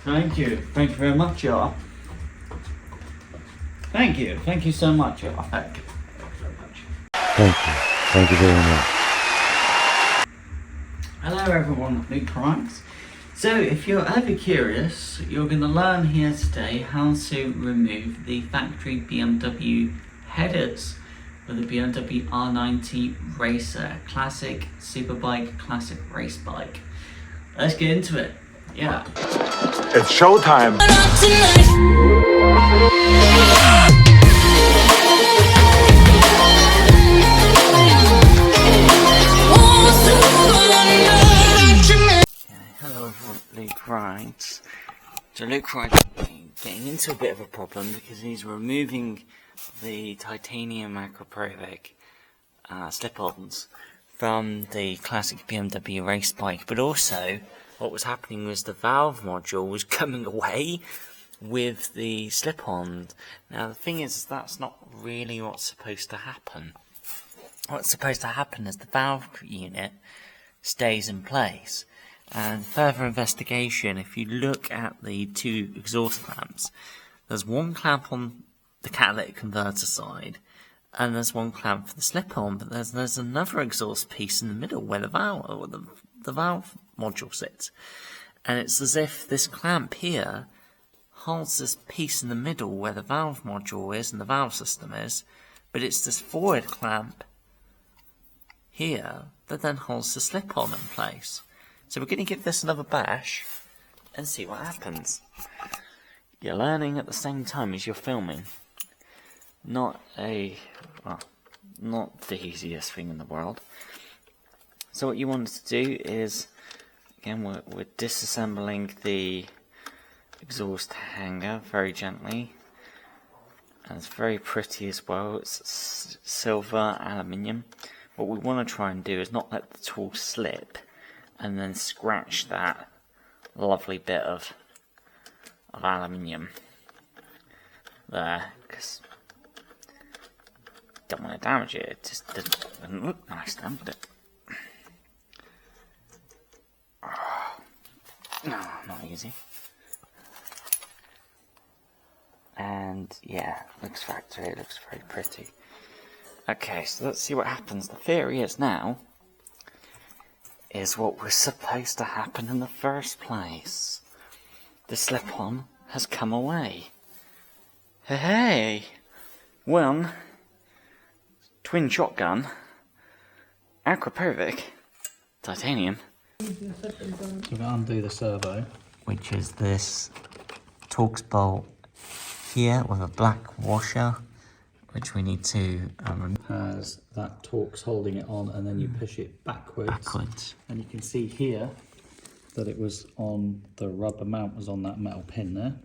Thank you very much, y'all. Thank you so much, y'all. Thank you very much. Hello everyone, Luke Ranks. So if you're ever curious, you're going to learn here today how to remove the factory BMW headers for the BMW R NineT Racer, classic superbike, classic race bike. Let's get into it. Yeah. It's showtime. Hello everyone, Luke Rides. So Luke Rides is getting into a bit of a problem because he's removing the titanium acrylic slip-ons from the classic BMW race bike, but also what was happening was the valve module was coming away with the slip-on. Now the thing is, that's not really what's supposed to happen. What's supposed to happen is the valve unit stays in place. And further investigation, if you look at the two exhaust clamps, there's one clamp on the catalytic converter side, and there's one clamp for the slip-on, but there's another exhaust piece in the middle where the valve module sits. And it's as if this clamp here holds this piece in the middle where the valve module is and the valve system is, but it's this forward clamp here that then holds the slip-on in place. So we're going to give this another bash and see what happens. You're learning at the same time as you're filming. Not the easiest thing in the world. So what you want to do is, again, we're disassembling the exhaust hanger very gently. And it's very pretty as well. It's silver aluminium. What we want to try and do is not let the tool slip and then scratch that lovely bit of aluminium there, because don't want to damage it. It just doesn't look nice then, but no, not easy. And yeah, looks factory, it looks very pretty. Okay, so let's see what happens. The theory is now is what was supposed to happen in the first place. The slip-on has come away. Hey! One twin shotgun, acrylic, titanium. We're going to undo the servo, which is this Torx bolt here with a black washer, which we need to has that Torx holding it on, and then you push it backwards. And you can see here that it was on, the rubber mount was on that metal pin there.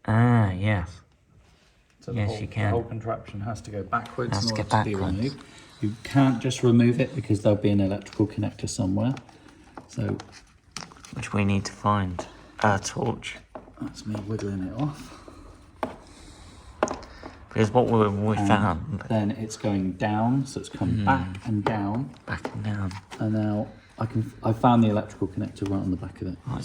Ah, yes. So yes, you can. The whole contraption has to go backwards Has in to order go to be backwards. removed. You can't just remove it because there'll be an electrical connector somewhere. So, which we need to find a torch. that's me wiggling it off. Because what we found. Then it's going down, so it's come back and down. Back and down. And now I found the electrical connector right on the back of it. Right,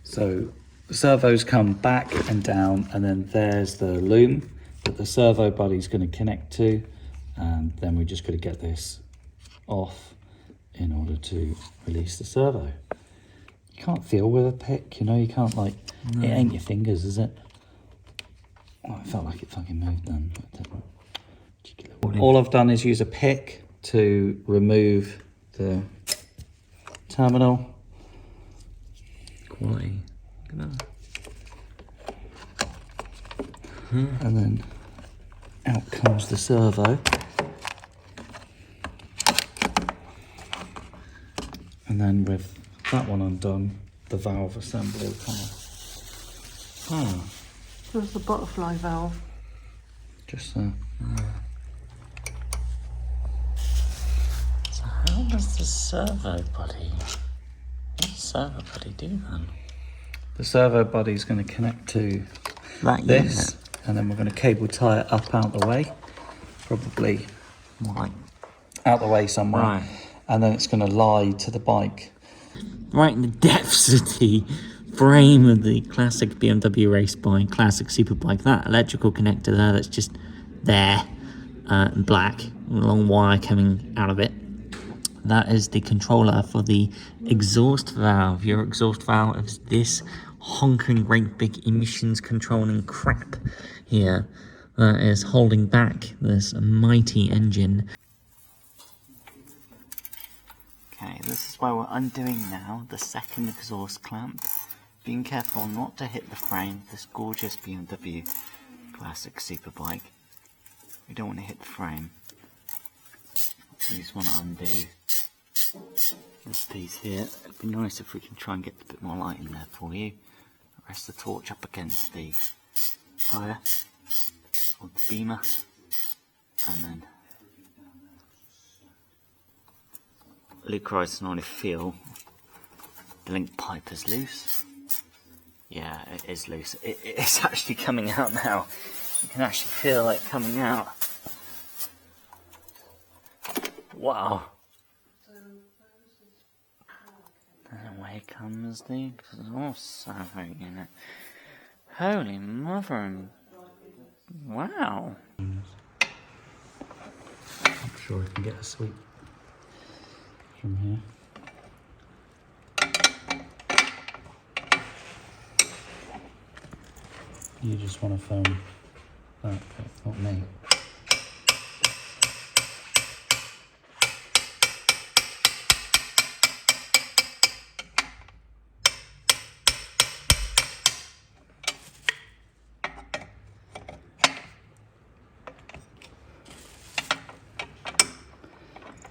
So the servos come back and down, and then there's the loom that the servo body's going to connect to, and then we just got to get this off in order to release the servo. You can't feel with a pick, you know, you can't it ain't your fingers, is it? Oh, it felt like it fucking moved then, but it didn't. All I've done is use a pick to remove the terminal. Quality. And then out comes the servo. And then with that one undone, the valve assembly will come off. There's the butterfly valve. Just there. So how does the servo body? What does the servo body do then? The servo body is going to connect to That this, unit. and then we're going to cable tie it up out the way, probably Right. out the way somewhere, Right. and then it's going to lie to the bike. right in the depths of the frame of the classic BMW race bike, classic superbike. That electrical connector there, that's just there, in black, a long wire coming out of it. That is the controller for the exhaust valve. Your exhaust valve is this honking great big emissions controlling crap here that is holding back this mighty engine. Okay, this is where we're undoing now the second exhaust clamp. Being careful not to hit the frame of this gorgeous BMW classic superbike. We don't want to hit the frame. We just want to undo this piece here. It'd be nice if we can try and get a bit more light in there for you. Rest the torch up against the tyre or the beamer, and then Luke Rice can already feel the link pipe is loose. Yeah, it is loose. It's actually coming out now. You can actually feel it coming out. Wow. And away comes the exhaust salvo unit. Holy mother and... wow. I'm sure we can get a sweep from here. You just want to phone that, not me.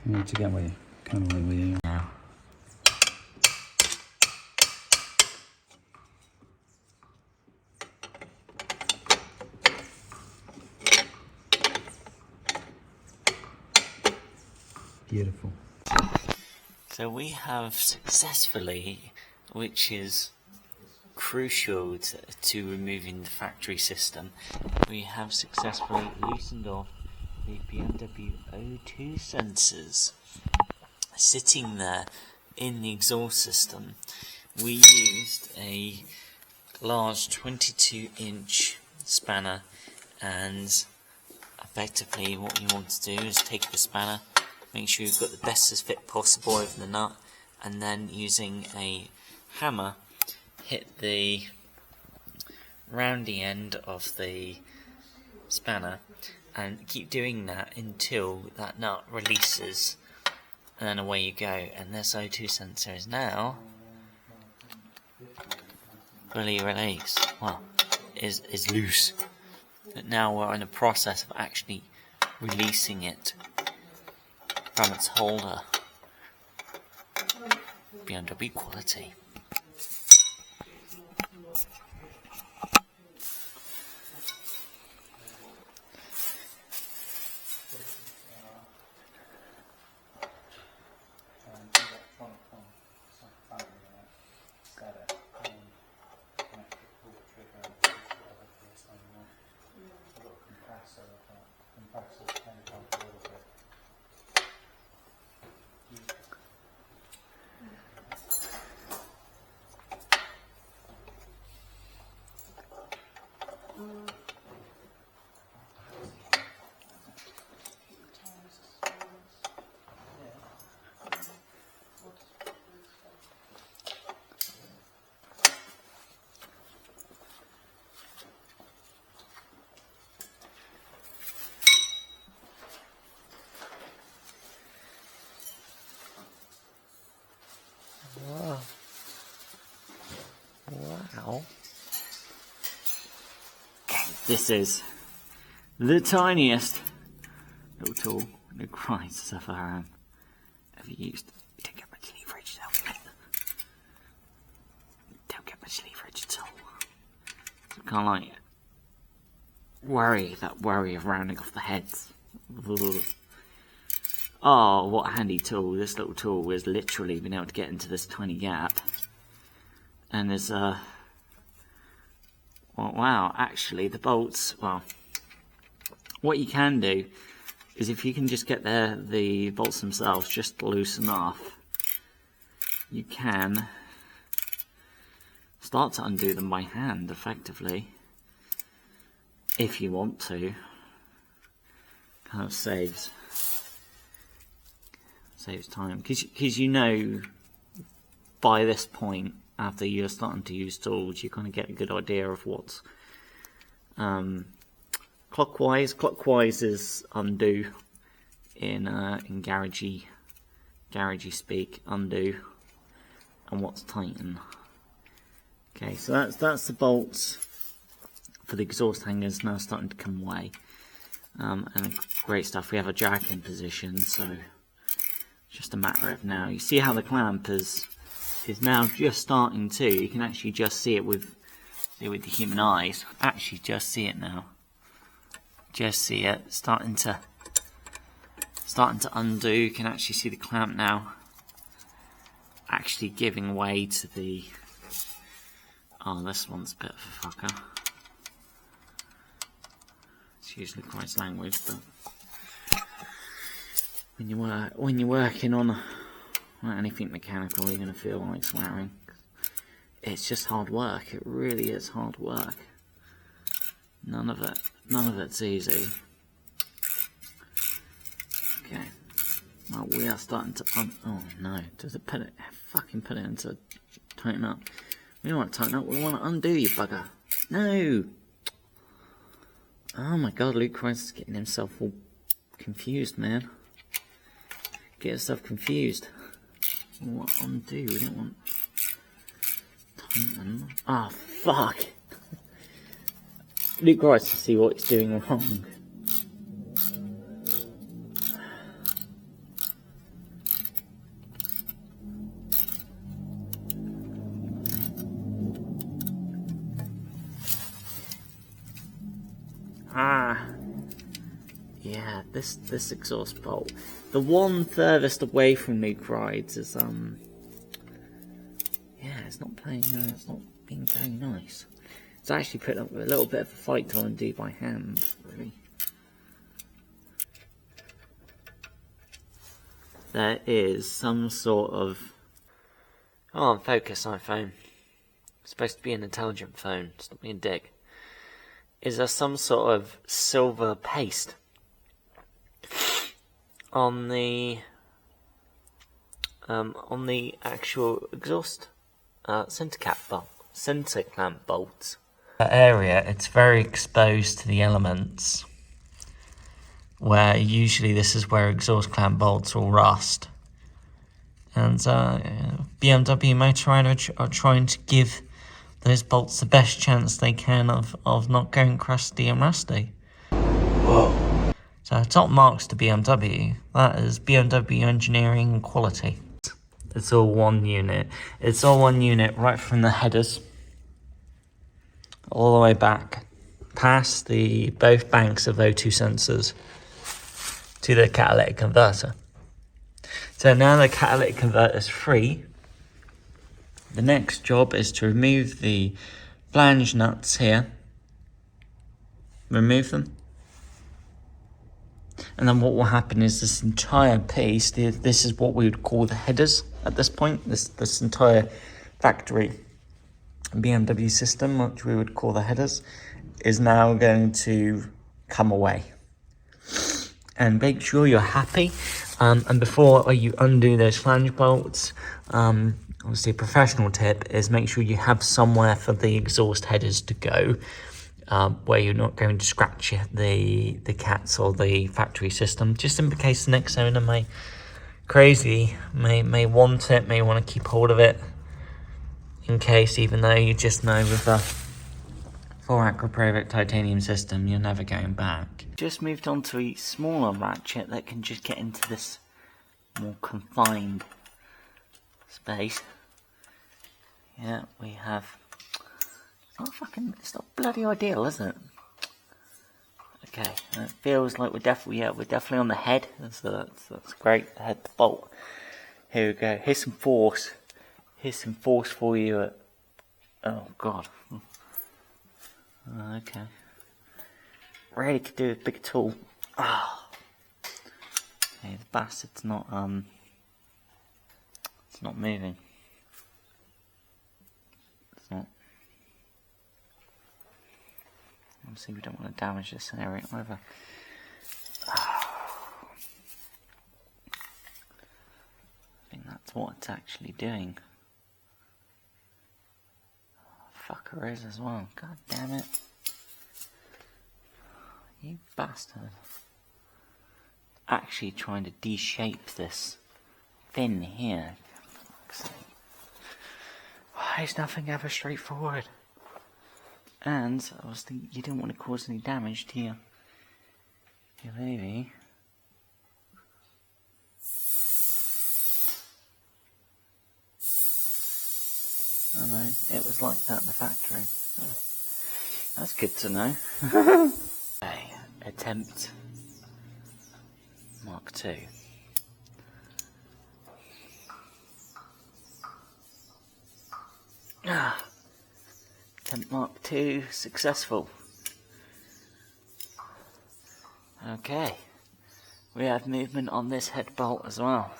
You need to get away, come away with you now. Beautiful. So we have successfully, which is crucial to removing the factory system, we have successfully loosened off the BMW O2 sensors sitting there in the exhaust system. We used a large 22-inch spanner, and effectively what you want to do is take the spanner, make sure you've got the bestest fit possible over the nut, and then using a hammer hit the roundy end of the spanner, and keep doing that until that nut releases, and then away you go. And this O2 sensor is now fully released. Well, is loose. But now we're in the process of actually releasing it from its holder. BMW quality. Wow. This is the tiniest little tool Luke Rice has ever used. You don't get much leverage though. Don't get much leverage at all. So kind of like worry of rounding off the heads. Oh, what a handy tool. This little tool has literally been able to get into this tiny gap. And there's well, wow, actually the bolts, well, what you can do is if you can just get the bolts themselves just loose enough, you can start to undo them by hand effectively if you want to. Kind of saves time, because you know by this point, after you're starting to use tools, you kind of get a good idea of what's clockwise. Clockwise is undo in garagey speak, undo, and what's tighten. Okay, so that's the bolts for the exhaust hangers now starting to come away, and great stuff. We have a jack in position, so it's just a matter of now. You see how the clamp is now just starting to. You can actually just see it with the human eyes. Actually, just see it now. Just see it starting to undo. You can actually see the clamp now actually giving way to the. Oh, this one's a bit of a fucker. It's usually quite language, but when you're working on anything mechanical, you're gonna feel like swearing. It's just hard work. It really is hard work. None of it's easy. Okay. Well, we are starting to. Oh no! Does it fucking put it into tighten up? We don't want to tighten up. We want to undo, you bugger. No. Oh my God! Luke Christ is getting himself all confused, man. Get yourself confused. We want undo. We don't want tighten. Ah, oh, fuck. Luke Christ to see what he's doing wrong. Yeah, this exhaust bolt, the one furthest away from Luke Rides, is yeah, it's not being very nice. It's actually putting up a little bit of a fight to undo by hand, really. There is some sort of. Oh, focus, iPhone. It's supposed to be an intelligent phone. Stop being a dick. Is there some sort of silver paste on the actual exhaust center clamp bolts? That area, it's very exposed to the elements, where usually this is where exhaust clamp bolts will rust. And BMW Motorrad are trying to give those bolts the best chance they can of not going crusty and rusty. Whoa. So top marks to BMW. That is BMW engineering quality. It's all one unit. It's all one unit right from the headers all the way back past both banks of O2 sensors to the catalytic converter. So now the catalytic converter is free. The next job is to remove the flange nuts here. Remove them. And then what will happen is this entire piece, this is what we would call the headers at this point. This entire factory BMW system, which we would call the headers, is now going to come away. And make sure you're happy. And before you undo those flange bolts, obviously a professional tip is make sure you have somewhere for the exhaust headers to go, where you're not going to scratch the cats or the factory system, just in case the next owner may want it, may want to keep hold of it, in case, even though you just know with the 4 acrylic titanium system you're never going back. Just moved on to a smaller ratchet that can just get into this more confined space. Yeah, we have. It's not bloody ideal, is it? Okay, it feels like we're definitely on the head. So that's great. The head, the bolt. Here we go. Here's some force. Here's some force for you. Oh God. Okay. Really could do with a bigger tool. Ah. Okay, the bastard's not it's not moving. Obviously we don't want to damage this area either. I think that's what it's actually doing. Fucker is as well. God damn it. You bastard. Actually trying to de-shape this fin here. For fuck's sake. Why is nothing ever straightforward? And I was thinking you didn't want to cause any damage to your baby. Oh no, it was like that in the factory. That's good to know. Okay, attempt Mark II. Attempt Mark II successful. Okay, we have movement on this head bolt as well.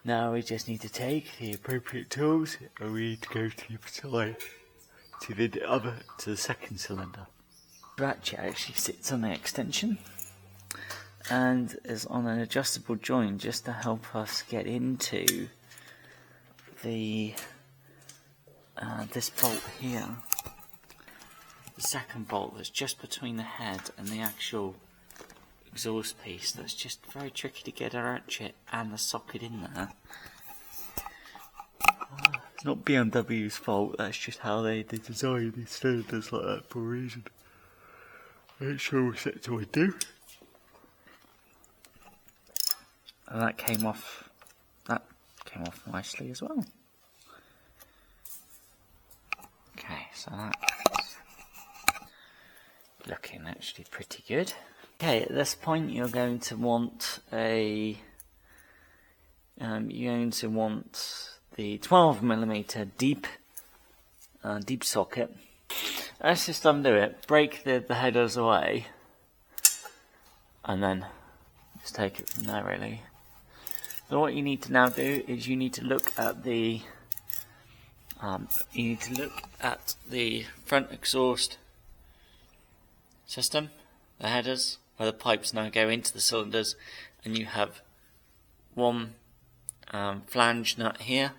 Now we just need to take the appropriate tools and we need to go to the side, to the second cylinder. The ratchet actually sits on the extension and is on an adjustable joint just to help us get into the this bolt here. The second bolt that's just between the head and the actual exhaust piece. That's just very tricky to get a ratchet and the socket in there. It's not BMW's fault, that's just how they design these cylinders like that for a reason. Make sure we set to undo. And that came off nicely as well. Okay, so that's looking actually pretty good. Okay, at this point you're going to want the 12mm deep socket. Let's just undo it, break the headers away, and then just take it from there really. So what you need to now do is you need to look at the front exhaust system, the headers, where the pipes now go into the cylinders, and you have one flange nut here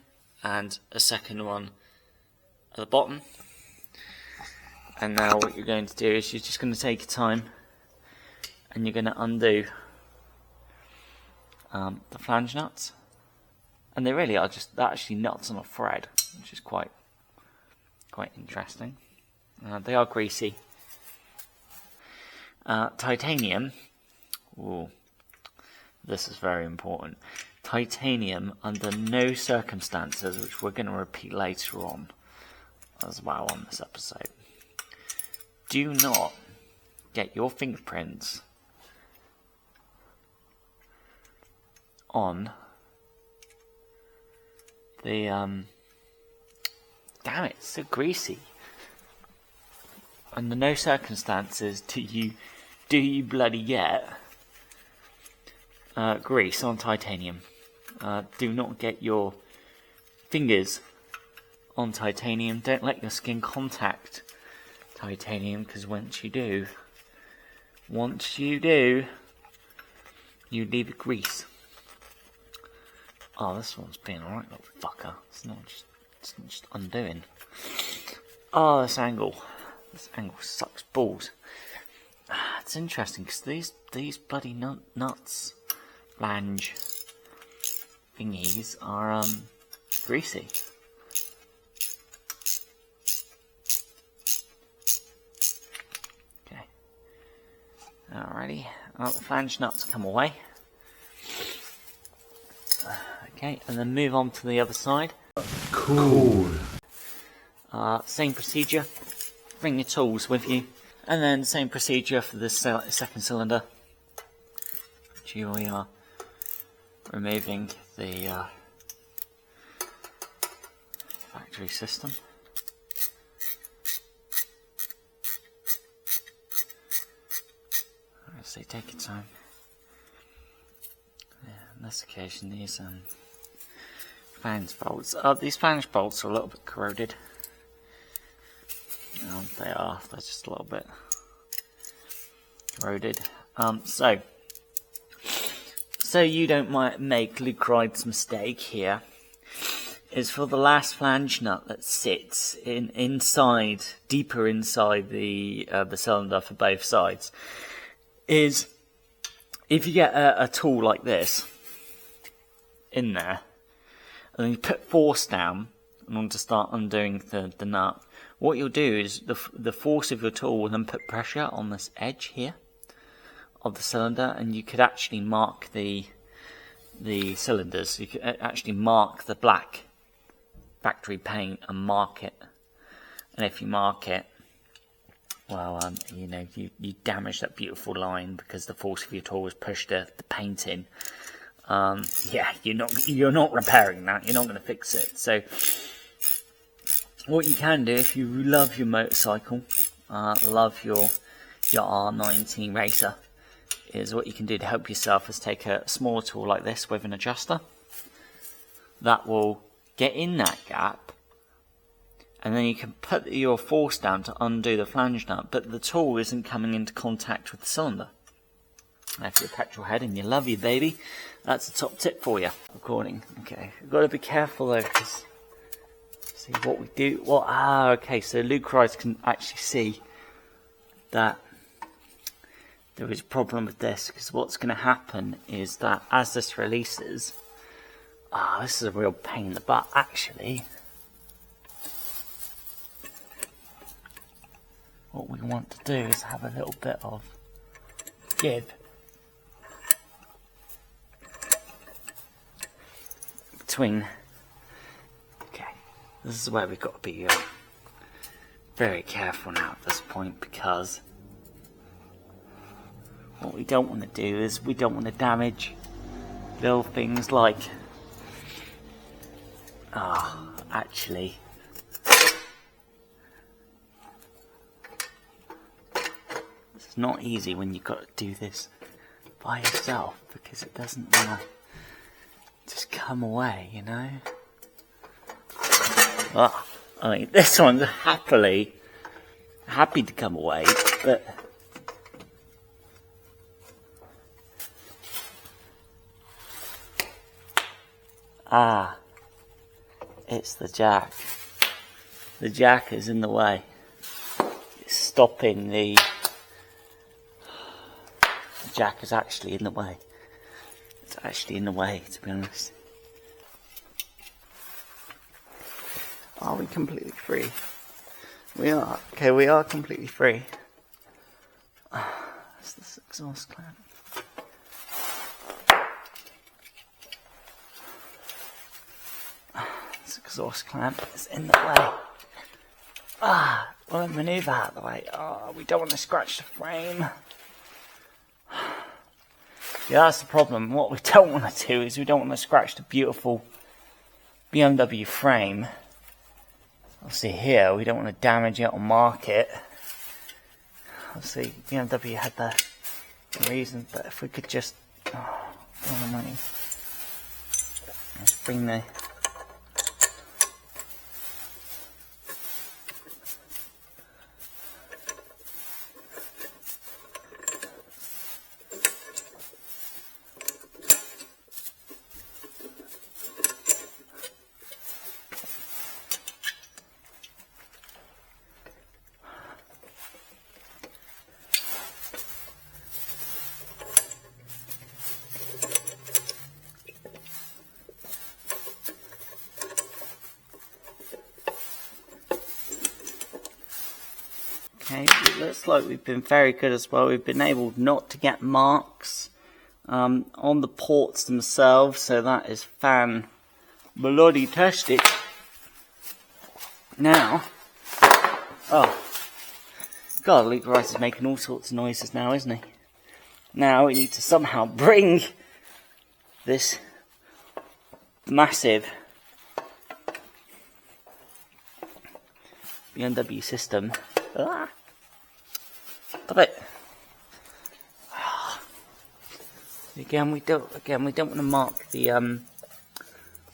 and a second one at the bottom. And now what you're going to do is you're just going to take your time and you're going to undo the flange nuts, and they really are just actually nuts on a thread, which is quite interesting. They are greasy. Titanium. Ooh, this is very important. Titanium, under no circumstances, which we're going to repeat later on as well on this episode, do not get your fingerprints on the damn it, it's so greasy. Under no circumstances do you bloody get grease on titanium. Do not get your fingers on titanium. Don't let your skin contact titanium, because once you do, you leave it grease. Oh, this one's being a right little fucker. It's not just undoing. Oh, this angle sucks balls. It's interesting because these bloody nuts, flange thingies are greasy. Okay. Alrighty. The flange nuts come away. Okay, and then move on to the other side. Cool. Same procedure. Bring your tools with you, and then same procedure for the second cylinder. Here we are removing the factory system. So take your time. Yeah, on this occasion, these flange bolts. These flange bolts are a little bit corroded. They're just a little bit corroded. So you don't make Luke Ride's mistake here, is for the last flange nut that sits deeper inside the cylinder for both sides, is if you get a tool like this in there, and then you put force down in order to start undoing the nut, what you'll do is the force of your tool will then put pressure on this edge here of the cylinder, and you could actually mark the cylinders. You could actually mark the black factory paint and mark it. And if you mark it, well, you damage that beautiful line because the force of your tool has pushed the paint in. Yeah, you're not repairing that. You're not going to fix it. So what you can do, if you love your motorcycle, love your R NineT Racer, is what you can do to help yourself is take a smaller tool like this with an adjuster that will get in that gap, and then you can put your force down to undo the flange nut, but the tool isn't coming into contact with the cylinder. Now, if you're a petrol head and you love your baby, that's a top tip for you. Recording. Okay, we've got to be careful though, because see what we do. Okay, so Luke Rides can actually see that there is a problem with this, because what's going to happen is that as this releases, this is a real pain in the butt actually. What we want to do is have a little bit of give between. Okay, this is where we've got to be very careful now at this point, because what we don't want to do is we don't want to damage little things like actually it's not easy when you've got to do this by yourself, because it doesn't want to just come away, you know. I mean, this one's happy to come away, but it's the jack. The jack is in the way. It's stopping the jack is actually in the way. It's actually in the way, to be honest. Are we completely free? We are. Okay, we are completely free. That's this exhaust clamp. This exhaust clamp is in the way. Well, manoeuvre out of the way. We don't want to scratch the frame. Yeah, that's the problem. What we don't want to do is we don't want to scratch the beautiful BMW frame. Obviously here, we don't want to damage it or mark it. Obviously, BMW had the reason, but if we could just, all the money. Let's bring the Okay, it looks like we've been very good as well. We've been able not to get marks on the ports themselves, so that is fan-bloody-tastic. Now, God, Luke Rice is making all sorts of noises now, isn't he? Now we need to somehow bring this massive BMW system. Stop it. Again, we don't want to mark the so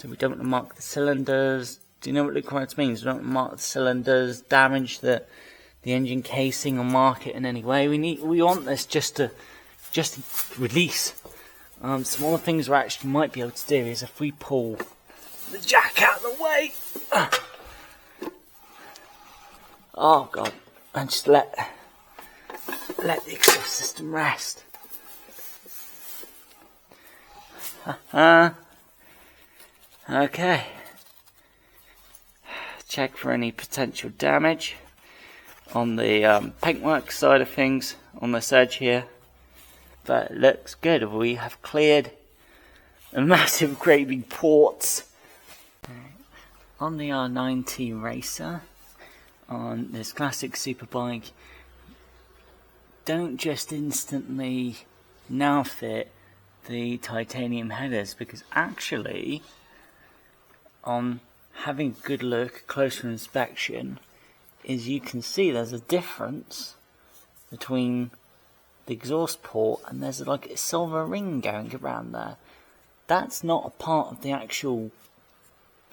we don't want to mark the cylinders. Do you know what Luke Rides means? We don't want to mark the cylinders, damage the the engine casing or mark it in any way. We want this just to release. Some other things we actually might be able to do is if we pull the jack out of the way. Oh god, and just let the exhaust system rest. Okay. Check for any potential damage on the paintwork side of things on this edge here. But it looks good. We have cleared a massive great big ports on the R NineT Racer, on this classic superbike. Don't just instantly now fit the titanium headers, because actually on having a good look, closer inspection, is you can see there's a difference between the exhaust port and there's like a silver ring going around there. That's not a part of the actual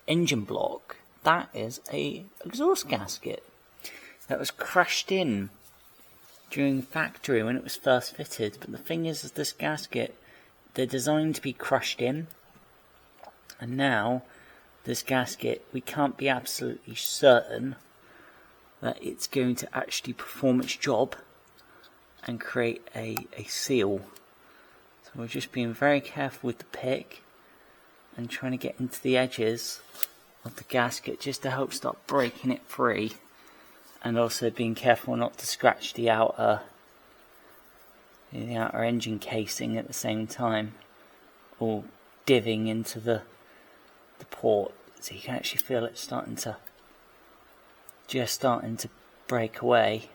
engine block. That is a exhaust gasket that was crushed in during factory when it was first fitted. But the thing is this gasket, they're designed to be crushed in, and now this gasket, we can't be absolutely certain that it's going to actually perform its job and create a seal. So we're just being very careful with the pick and trying to get into the edges of the gasket just to help start breaking it free, and also being careful not to scratch the outer engine casing at the same time, or divvying into the port, so you can actually feel it starting to break away.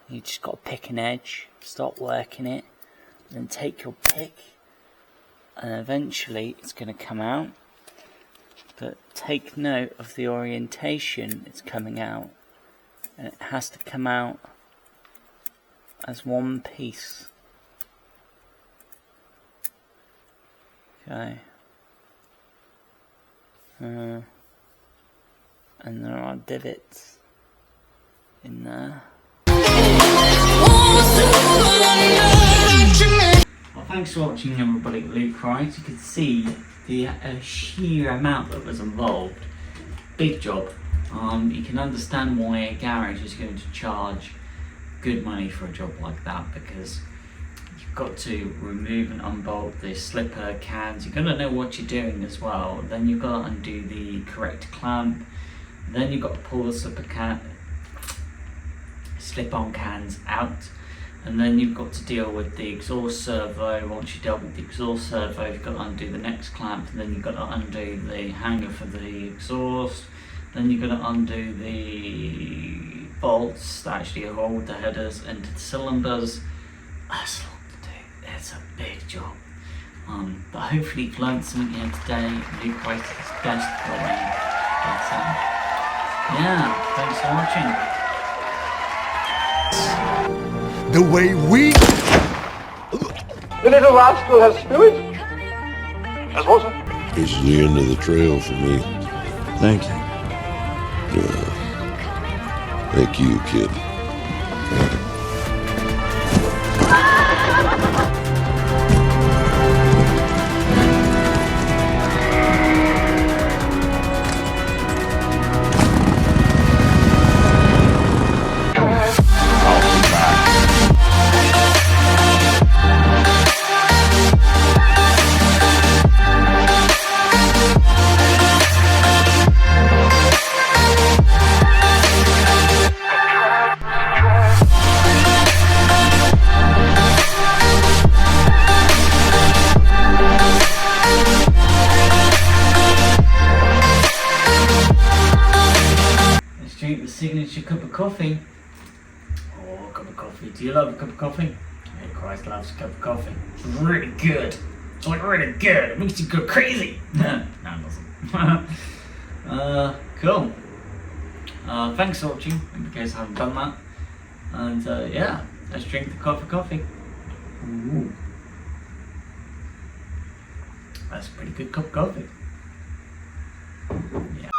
You just got to pick an edge, start working it, then take your pick, and eventually it's going to come out. But take note of the orientation it's coming out, and it has to come out as one piece. Okay. And there are divots in there. Well, thanks for watching everybody at Luke Wright. You can see the sheer amount that was involved. Big job. You can understand why a garage is going to charge good money for a job like that, because you've got to remove and unbolt the slipper cans. You've got to know what you're doing as well. Then you've got to undo the correct clamp. Then you've got to pull the slip-on cans out. And then you've got to deal with the exhaust servo. Once you've dealt with the exhaust servo, you've got to undo the next clamp. And then you've got to undo the hanger for the exhaust. Then you've got to undo the bolts that actually hold the headers into the cylinders. That's a lot to do. It's a big job. But hopefully you've learned something here today. Luke Wright is his best going. But yeah, thanks for watching. The way we... The little rascal has spirit. As what, sir? This is the end of the trail for me. Thank you. Thank you, kid. Drink the signature cup of coffee. Oh, a cup of coffee. Do you love a cup of coffee? Hey, Christ loves a cup of coffee. It's really good. It's like really good. It makes you go crazy. No, it doesn't. Cool. Thanks for watching, in case I haven't done that. And yeah, let's drink the cup of coffee. Ooh. That's a pretty good cup of coffee. Yeah.